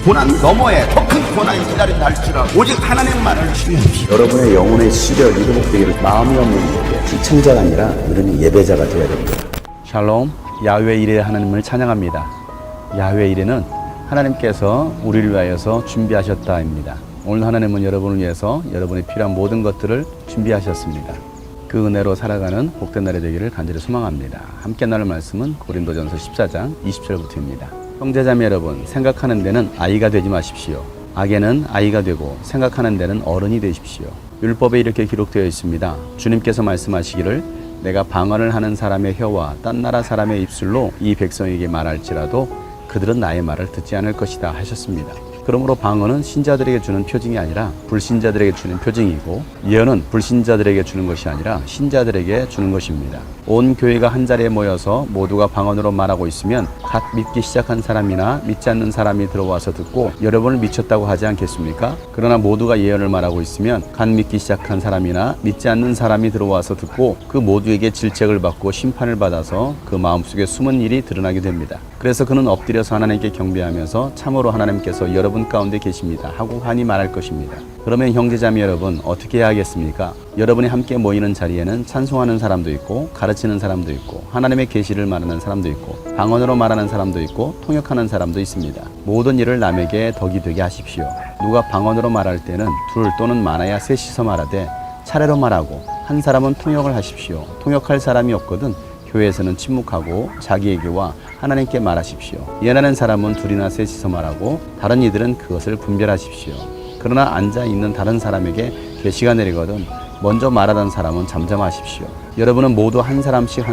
고난 너머에 더 큰 고난이 기다린다 할지라도 오직 하나님만을 신뢰하십시오. 여러분의 영혼의 시력이 회복되기를 마음이 없는 예배, 시청자가 아니라 우리는 예배자가 되어야 됩니다. 샬롬, 야훼 이레 하나님을 찬양합니다. 야훼 이레는 하나님께서 우리를 위하여서 준비하셨다입니다. 오늘 하나님은 여러분을 위해서 여러분이 필요한 모든 것들을 준비하셨습니다. 그 은혜로 살아가는 복된 날이 되기를 간절히 소망합니다. 함께 나눌 말씀은 고린도전서 14장 20절부터입니다. 형제자매 여러분, 생각하는 데는 아이가 되지 마십시오. 악에는 아이가 되고 생각하는 데는 어른이 되십시오. 율법에 이렇게 기록되어 있습니다. 주님께서 말씀하시기를 내가 방언을 하는 사람의 혀와 딴 나라 사람의 입술로 이 백성에게 말할지라도 그들은 나의 말을 듣지 않을 것이다 하셨습니다. 그러므로 방언은 신자들에게 주는 표징이 아니라 불신자들에게 주는 표징이고, 예언은 불신자들에게 주는 것이 아니라 신자들에게 주는 것입니다. 온 교회가 한 자리에 모여서 모두가 방언으로 말하고 있으면 갓 믿기 시작한 사람이나 믿지 않는 사람이 들어와서 듣고 여러분을 미쳤다고 하지 않겠습니까? 그러나 모두가 예언을 말하고 있으면 갓 믿기 시작한 사람이나 믿지 않는 사람이 들어와서 듣고 그 모두에게 질책을 받고 심판을 받아서 그 마음속에 숨은 일이 드러나게 됩니다. 그래서 그는 엎드려서 하나님께 경배하면서 참으로 하나님께서 여러분 가운데 계십니다 하고 환히 말할 것입니다. 그러면 형제자매 여러분, 어떻게 해야 하겠습니까? 여러분이 함께 모이는 자리에는 찬송하는 사람도 있고 가르치는 사람도 있고 하나님의 계시를 말하는 사람도 있고 방언으로 말하는 사람도 있고 통역하는 사람도 있습니다. 모든 일을 남에게 덕이 되게 하십시오. 누가 방언으로 말할 때는 둘 또는 많아야 셋이서 말하되 차례로 말하고 한 사람은 통역을 하십시오. 통역할 사람이 없거든 교회에서는 침묵하고 자기에게와 하나님께 말하십시오. 예언하는 사람은 둘이나 셋이서 말하고 다른 이들은 그것을 분별하십시오. 그러나 앉아있는 다른 사람에게 계시가 내리거든 먼저 말하던 사람은 잠잠하십시오. 여러분은 모두 한 사람씩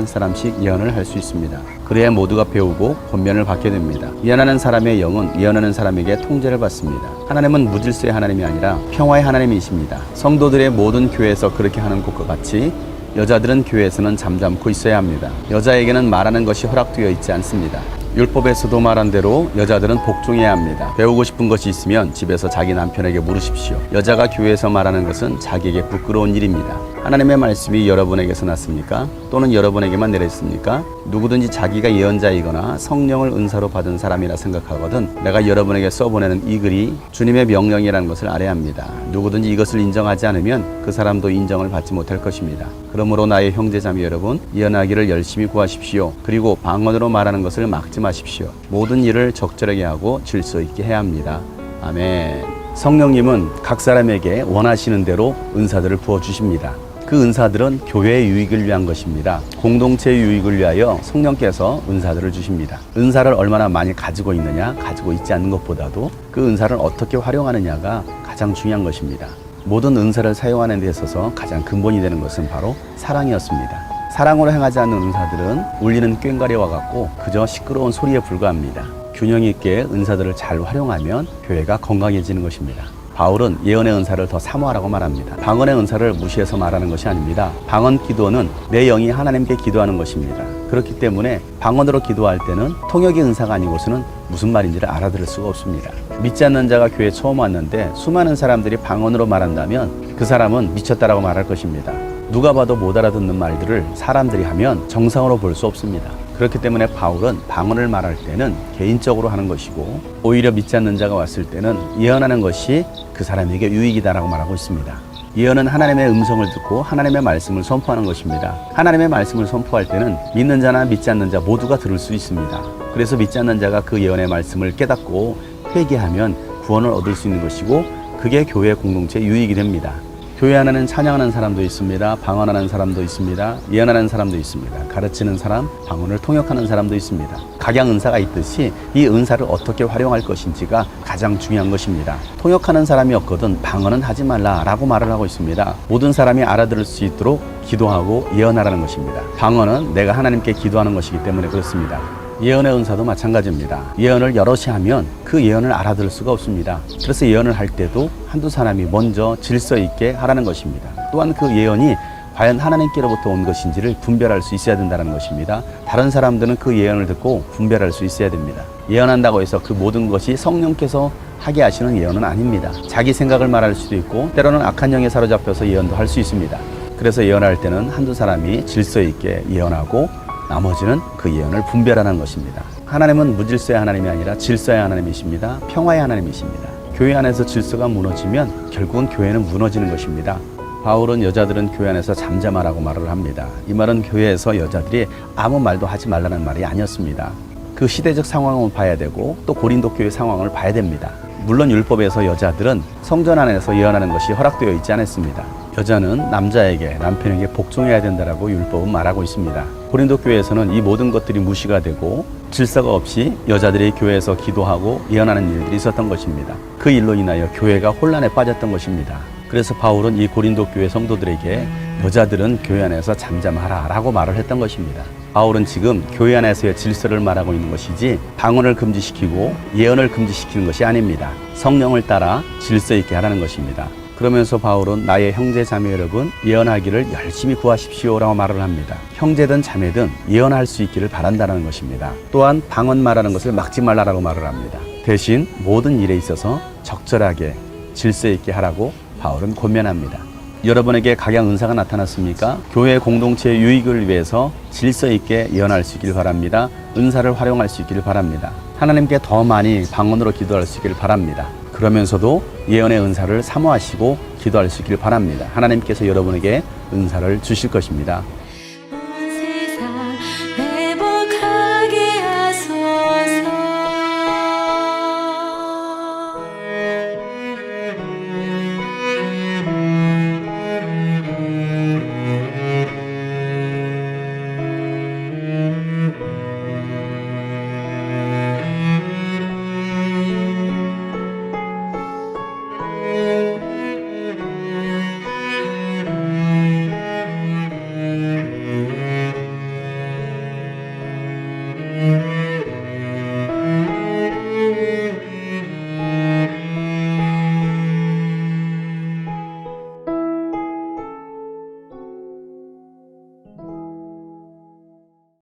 예언을 할 수 있습니다. 그래야 모두가 배우고 권면을 받게 됩니다. 예언하는 사람의 영은 예언하는 사람에게 통제를 받습니다. 하나님은 무질서의 하나님이 아니라 평화의 하나님이십니다. 성도들의 모든 교회에서 그렇게 하는 것과 같이 여자들은 교회에서는 잠잠고 있어야 합니다. 여자에게는 말하는 것이 허락되어 있지 않습니다. 율법에서도 말한 대로 여자들은 복종해야 합니다. 배우고 싶은 것이 있으면 집에서 자기 남편에게 물으십시오. 여자가 교회에서 말하는 것은 자기에게 부끄러운 일입니다. 하나님의 말씀이 여러분에게서 났습니까? 또는 여러분에게만 내렸습니까? 누구든지 자기가 예언자이거나 성령을 은사로 받은 사람이라 생각하거든 내가 여러분에게 써보내는 이 글이 주님의 명령이라는 것을 알아야 합니다. 누구든지 이것을 인정하지 않으면 그 사람도 인정을 받지 못할 것입니다. 그러므로 나의 형제자매 여러분, 예언하기를 열심히 구하십시오. 그리고 방언으로 말하는 것을 막지 마십시오. 모든 일을 적절하게 하고 질서 있게 해야 합니다. 아멘. 성령님은 각 사람에게 원하시는 대로 은사들을 부어주십니다. 그 은사들은 교회의 유익을 위한 것입니다. 공동체의 유익을 위하여 성령께서 은사들을 주십니다. 은사를 얼마나 많이 가지고 있느냐, 가지고 있지 않는 것보다도 그 은사를 어떻게 활용하느냐가 가장 중요한 것입니다. 모든 은사를 사용하는 데 있어서 가장 근본이 되는 것은 바로 사랑이었습니다. 사랑으로 행하지 않는 은사들은 울리는 꽹과리와 같고 그저 시끄러운 소리에 불과합니다. 균형 있게 은사들을 잘 활용하면 교회가 건강해지는 것입니다. 바울은 예언의 은사를 더 사모하라고 말합니다. 방언의 은사를 무시해서 말하는 것이 아닙니다. 방언 기도는 내 영이 하나님께 기도하는 것입니다. 그렇기 때문에 방언으로 기도할 때는 통역의 은사가 아니고서는 무슨 말인지를 알아들을 수가 없습니다. 믿지 않는 자가 교회에 처음 왔는데 수많은 사람들이 방언으로 말한다면 그 사람은 미쳤다라고 말할 것입니다. 누가 봐도 못 알아듣는 말들을 사람들이 하면 정상으로 볼 수 없습니다. 그렇기 때문에 바울은 방언을 말할 때는 개인적으로 하는 것이고 오히려 믿지 않는 자가 왔을 때는 예언하는 것이 그 사람에게 유익이다라고 말하고 있습니다. 예언은 하나님의 음성을 듣고 하나님의 말씀을 선포하는 것입니다. 하나님의 말씀을 선포할 때는 믿는 자나 믿지 않는 자 모두가 들을 수 있습니다. 그래서 믿지 않는 자가 그 예언의 말씀을 깨닫고 회개하면 구원을 얻을 수 있는 것이고 그게 교회 공동체의 유익이 됩니다. 교회 안에는 찬양하는 사람도 있습니다. 방언하는 사람도 있습니다. 예언하는 사람도 있습니다. 가르치는 사람, 방언을 통역하는 사람도 있습니다. 각양 은사가 있듯이 이 은사를 어떻게 활용할 것인지가 가장 중요한 것입니다. 통역하는 사람이 없거든 방언은 하지 말라라고 말을 하고 있습니다. 모든 사람이 알아들을 수 있도록 기도하고 예언하라는 것입니다. 방언은 내가 하나님께 기도하는 것이기 때문에 그렇습니다. 예언의 은사도 마찬가지입니다. 예언을 여럿이 하면 그 예언을 알아들을 수가 없습니다. 그래서 예언을 할 때도 한두 사람이 먼저 질서 있게 하라는 것입니다. 또한 그 예언이 과연 하나님께로부터 온 것인지를 분별할 수 있어야 된다는 것입니다. 다른 사람들은 그 예언을 듣고 분별할 수 있어야 됩니다. 예언한다고 해서 그 모든 것이 성령께서 하게 하시는 예언은 아닙니다. 자기 생각을 말할 수도 있고 때로는 악한 영에 사로잡혀서 예언도 할 수 있습니다. 그래서 예언할 때는 한두 사람이 질서 있게 예언하고 나머지는 그 예언을 분별하는 것입니다. 하나님은 무질서의 하나님이 아니라 질서의 하나님이십니다. 평화의 하나님이십니다. 교회 안에서 질서가 무너지면 결국은 교회는 무너지는 것입니다. 바울은 여자들은 교회 안에서 잠잠하라고 말을 합니다. 이 말은 교회에서 여자들이 아무 말도 하지 말라는 말이 아니었습니다. 그 시대적 상황을 봐야 되고 또 고린도 교회 상황을 봐야 됩니다. 물론 율법에서 여자들은 성전 안에서 예언하는 것이 허락되어 있지 않았습니다. 여자는 남자에게, 남편에게 복종해야 된다라고 율법은 말하고 있습니다. 고린도 교회에서는 이 모든 것들이 무시가 되고 질서가 없이 여자들이 교회에서 기도하고 예언하는 일들이 있었던 것입니다. 그 일로 인하여 교회가 혼란에 빠졌던 것입니다. 그래서 바울은 이 고린도 교회 성도들에게 여자들은 교회 안에서 잠잠하라 라고 말을 했던 것입니다. 바울은 지금 교회 안에서의 질서를 말하고 있는 것이지 방언을 금지시키고 예언을 금지시키는 것이 아닙니다. 성령을 따라 질서 있게 하라는 것입니다. 그러면서 바울은 나의 형제 자매 여러분 예언하기를 열심히 구하십시오라고 말을 합니다. 형제든 자매든 예언할 수 있기를 바란다는 것입니다. 또한 방언 말하는 것을 막지 말라라고 말을 합니다. 대신 모든 일에 있어서 적절하게 질서 있게 하라고 바울은 권면합니다. 여러분에게 각양 은사가 나타났습니까? 교회 공동체의 유익을 위해서 질서 있게 예언할 수 있기를 바랍니다. 은사를 활용할 수 있기를 바랍니다. 하나님께 더 많이 방언으로 기도할 수 있기를 바랍니다. 그러면서도 예언의 은사를 사모하시고 기도할 수 있기를 바랍니다. 하나님께서 여러분에게 은사를 주실 것입니다.